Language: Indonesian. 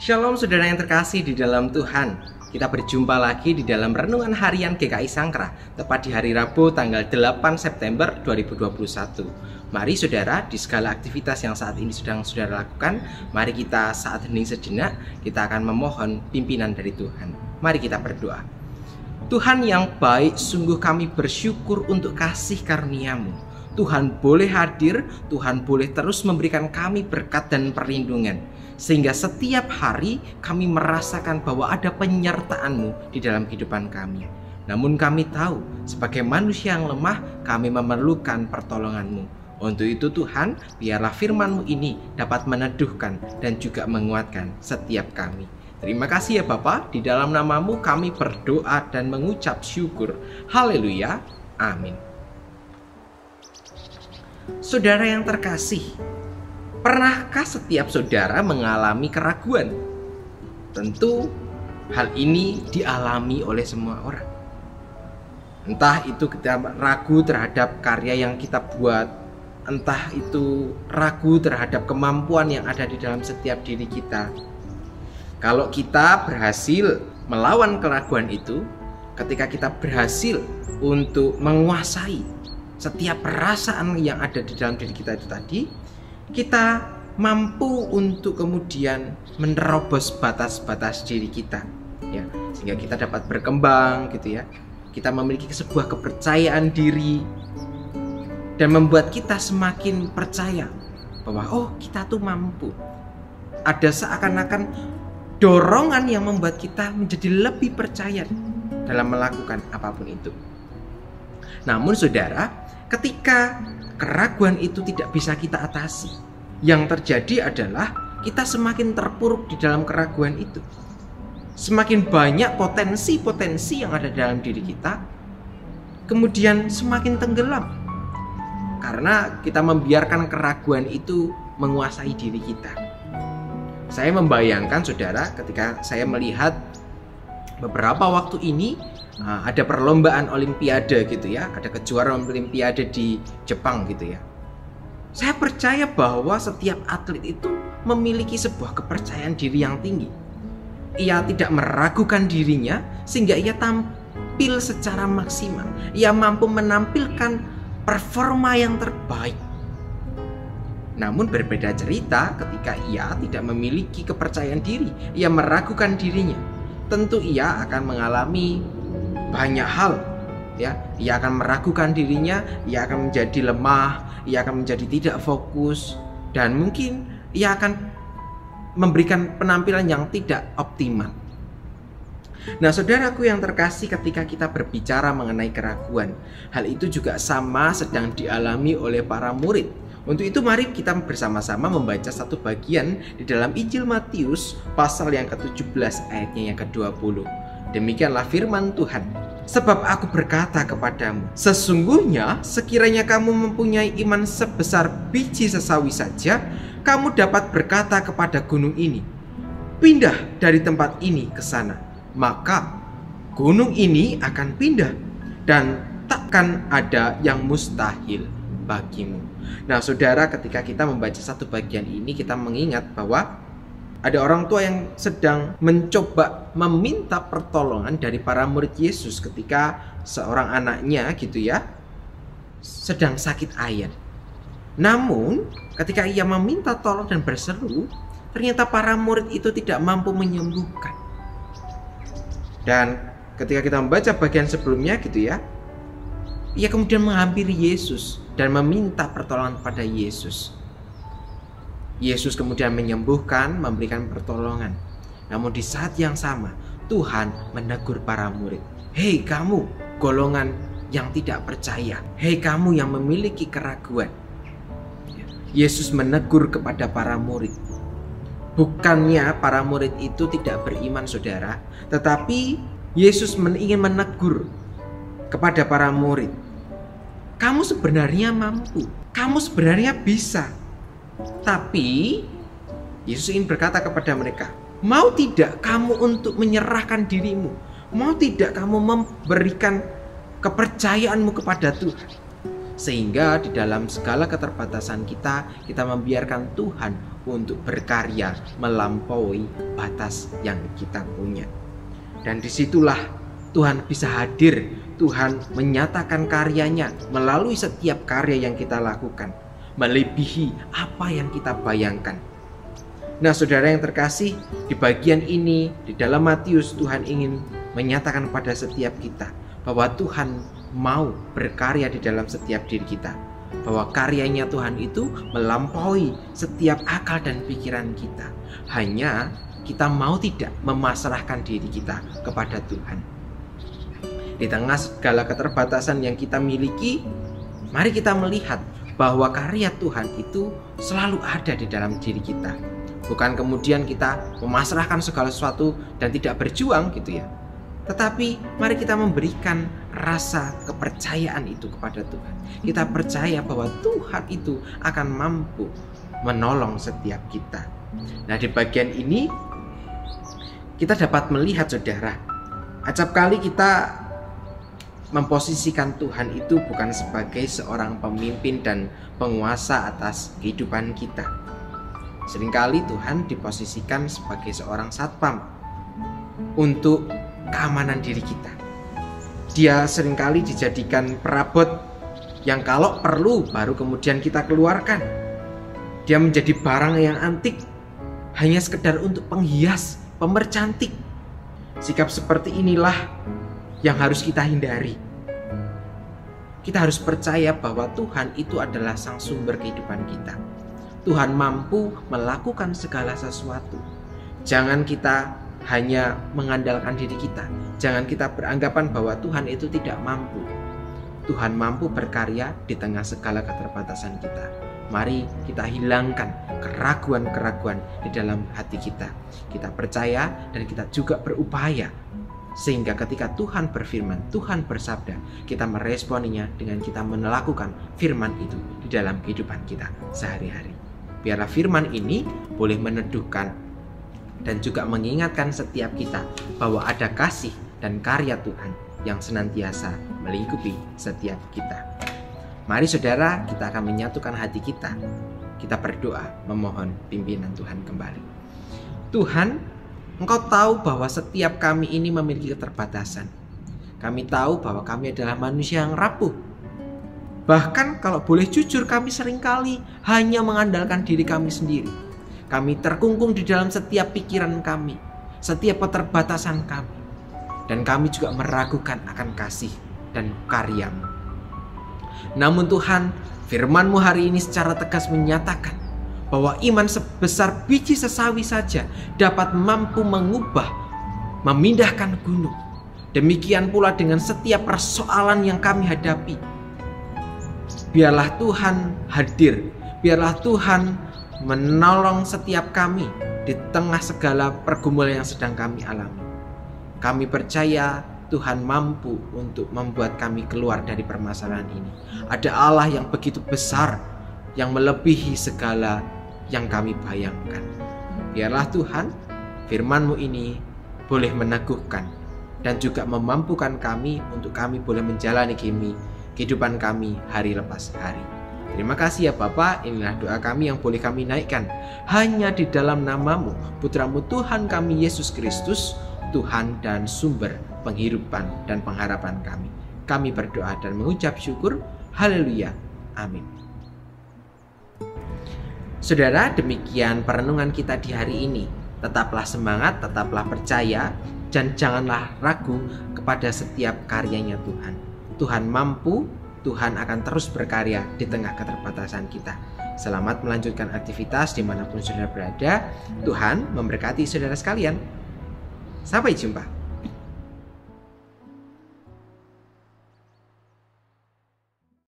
Shalom saudara yang terkasih di dalam Tuhan. Kita berjumpa lagi di dalam Renungan Harian GKI Sangkra, tepat di hari Rabu tanggal 8 September 2021. Mari saudara, di segala aktivitas yang saat ini sedang saudara lakukan, mari kita saat hening sejenak, kita akan memohon pimpinan dari Tuhan. Mari kita berdoa. Tuhan yang baik, sungguh kami bersyukur untuk kasih karunia-Mu. Tuhan boleh hadir, Tuhan boleh terus memberikan kami berkat dan perlindungan. Sehingga setiap hari kami merasakan bahwa ada penyertaan-Mu di dalam kehidupan kami. Namun kami tahu sebagai manusia yang lemah kami memerlukan pertolongan-Mu. Untuk itu Tuhan, biarlah firman-Mu ini dapat meneduhkan dan juga menguatkan setiap kami. Terima kasih ya Bapa, di dalam nama-Mu kami berdoa dan mengucap syukur. Haleluya, amin. Saudara yang terkasih, pernahkah setiap saudara mengalami keraguan? Tentu hal ini dialami oleh semua orang. Entah itu kita ragu terhadap karya yang kita buat, entah itu ragu terhadap kemampuan yang ada di dalam setiap diri kita. Kalau kita berhasil melawan keraguan itu, ketika kita berhasil untuk menguasai setiap perasaan yang ada di dalam diri kita itu tadi, kita mampu untuk kemudian menerobos batas-batas diri kita, ya, sehingga kita dapat berkembang, gitu ya. Kita memiliki sebuah kepercayaan diri dan membuat kita semakin percaya bahwa oh, kita tuh mampu. Ada seakan-akan dorongan yang membuat kita menjadi lebih percaya dalam melakukan apapun itu. Namun saudara, ketika keraguan itu tidak bisa kita atasi, yang terjadi adalah kita semakin terpuruk di dalam keraguan itu. Semakin banyak potensi-potensi yang ada dalam diri kita, kemudian semakin tenggelam. Karena kita membiarkan keraguan itu menguasai diri kita. Saya membayangkan saudara, ketika saya melihat beberapa waktu ini ada perlombaan olimpiade gitu ya, ada kejuaraan olimpiade di Jepang gitu ya. Saya percaya bahwa setiap atlet itu memiliki sebuah kepercayaan diri yang tinggi. Ia tidak meragukan dirinya sehingga ia tampil secara maksimal. Ia mampu menampilkan performa yang terbaik. Namun berbeda cerita ketika ia tidak memiliki kepercayaan diri, ia meragukan dirinya. Tentu ia akan mengalami banyak hal, ya. Ia akan meragukan dirinya, ia akan menjadi lemah, ia akan menjadi tidak fokus, dan mungkin ia akan memberikan penampilan yang tidak optimal. Nah, saudaraku yang terkasih, ketika kita berbicara mengenai keraguan, hal itu juga sama sedang dialami oleh para murid. Untuk itu mari kita bersama-sama membaca satu bagian di dalam Injil Matius pasal yang ke-17 ayatnya yang ke-20. Demikianlah firman Tuhan. Sebab aku berkata kepadamu, sesungguhnya sekiranya kamu mempunyai iman sebesar biji sesawi saja, kamu dapat berkata kepada gunung ini, pindah dari tempat ini ke sana. Maka gunung ini akan pindah dan takkan ada yang mustahil bagimu. Nah saudara, ketika kita membaca satu bagian ini, kita mengingat bahwa ada orang tua yang sedang mencoba meminta pertolongan dari para murid Yesus ketika seorang anaknya gitu ya sedang sakit ayan. Namun ketika ia meminta tolong dan berseru, ternyata para murid itu tidak mampu menyembuhkan. Dan ketika kita membaca bagian sebelumnya gitu ya, ia kemudian menghampiri Yesus dan meminta pertolongan kepada Yesus. Yesus kemudian menyembuhkan, memberikan pertolongan. Namun di saat yang sama, Tuhan menegur para murid. Hei kamu, golongan yang tidak percaya. Hei kamu yang memiliki keraguan. Yesus menegur kepada para murid. Bukannya para murid itu tidak beriman saudara, tetapi Yesus ingin menegur kepada para murid. Kamu sebenarnya mampu, kamu sebenarnya bisa. Tapi Yesus ingin berkata kepada mereka, mau tidak kamu untuk menyerahkan dirimu? Mau tidak kamu memberikan kepercayaanmu kepada Tuhan? Sehingga di dalam segala keterbatasan kita membiarkan Tuhan untuk berkarya melampaui batas yang kita punya. Dan disitulah Tuhan bisa hadir, Tuhan menyatakan karyanya melalui setiap karya yang kita lakukan, melebihi apa yang kita bayangkan. Nah, saudara yang terkasih, di bagian ini, di dalam Matius, Tuhan ingin menyatakan pada setiap kita bahwa Tuhan mau berkarya di dalam setiap diri kita, bahwa karyanya Tuhan itu melampaui setiap akal dan pikiran kita. Hanya kita mau tidak memasrahkan diri kita kepada Tuhan. Di tengah segala keterbatasan yang kita miliki, mari kita melihat bahwa karya Tuhan itu selalu ada di dalam diri kita. Bukan kemudian kita memasrahkan segala sesuatu dan tidak berjuang gitu ya. Tetapi mari kita memberikan rasa kepercayaan itu kepada Tuhan. Kita percaya bahwa Tuhan itu akan mampu menolong setiap kita. Nah, di bagian ini kita dapat melihat, saudara, acap kali kita memposisikan Tuhan itu bukan sebagai seorang pemimpin dan penguasa atas kehidupan kita. Seringkali Tuhan diposisikan sebagai seorang satpam untuk keamanan diri kita. Dia seringkali dijadikan perabot yang kalau perlu baru kemudian kita keluarkan. Dia menjadi barang yang antik, hanya sekedar untuk penghias, pemercantik. Sikap seperti inilah yang harus kita hindari. Kita harus percaya bahwa Tuhan itu adalah sang sumber kehidupan kita. Tuhan mampu melakukan segala sesuatu. Jangan kita hanya mengandalkan diri kita. Jangan kita beranggapan bahwa Tuhan itu tidak mampu. Tuhan mampu berkarya di tengah segala keterbatasan kita. Mari kita hilangkan keraguan-keraguan di dalam hati kita. Kita percaya dan kita juga berupaya, sehingga ketika Tuhan berfirman, Tuhan bersabda, kita meresponinya dengan kita melakukan firman itu di dalam kehidupan kita sehari-hari. Biarlah firman ini boleh meneduhkan dan juga mengingatkan setiap kita bahwa ada kasih dan karya Tuhan yang senantiasa melingkupi setiap kita. Mari saudara, kita akan menyatukan hati kita. Kita berdoa memohon pimpinan Tuhan kembali. Tuhan, Engkau tahu bahwa setiap kami ini memiliki keterbatasan. Kami tahu bahwa kami adalah manusia yang rapuh. Bahkan kalau boleh jujur, kami seringkali hanya mengandalkan diri kami sendiri. Kami terkungkung di dalam setiap pikiran kami, setiap keterbatasan kami. Dan kami juga meragukan akan kasih dan karya-Mu. Namun Tuhan, firman-Mu hari ini secara tegas menyatakan bahwa iman sebesar biji sesawi saja dapat mampu mengubah, memindahkan gunung. Demikian pula dengan setiap persoalan yang kami hadapi. Biarlah Tuhan hadir, biarlah Tuhan menolong setiap kami di tengah segala pergumulan yang sedang kami alami. Kami percaya Tuhan mampu untuk membuat kami keluar dari permasalahan ini. Ada Allah yang begitu besar, yang melebihi segala yang kami bayangkan. Biarlah Tuhan, firman-Mu ini boleh meneguhkan dan juga memampukan kami untuk kami boleh menjalani kehidupan kami hari lepas hari. Terima kasih ya Bapa, inilah doa kami yang boleh kami naikkan hanya di dalam nama-Mu, Putra-Mu Tuhan kami Yesus Kristus, Tuhan dan sumber penghidupan dan pengharapan kami. Kami berdoa dan mengucap syukur. Haleluya. Amin. Saudara, demikian perenungan kita di hari ini. Tetaplah semangat, tetaplah percaya, dan janganlah ragu kepada setiap karyanya Tuhan. Tuhan mampu, Tuhan akan terus berkarya di tengah keterbatasan kita. Selamat melanjutkan aktivitas dimanapun saudara berada. Tuhan memberkati saudara sekalian. Sampai jumpa.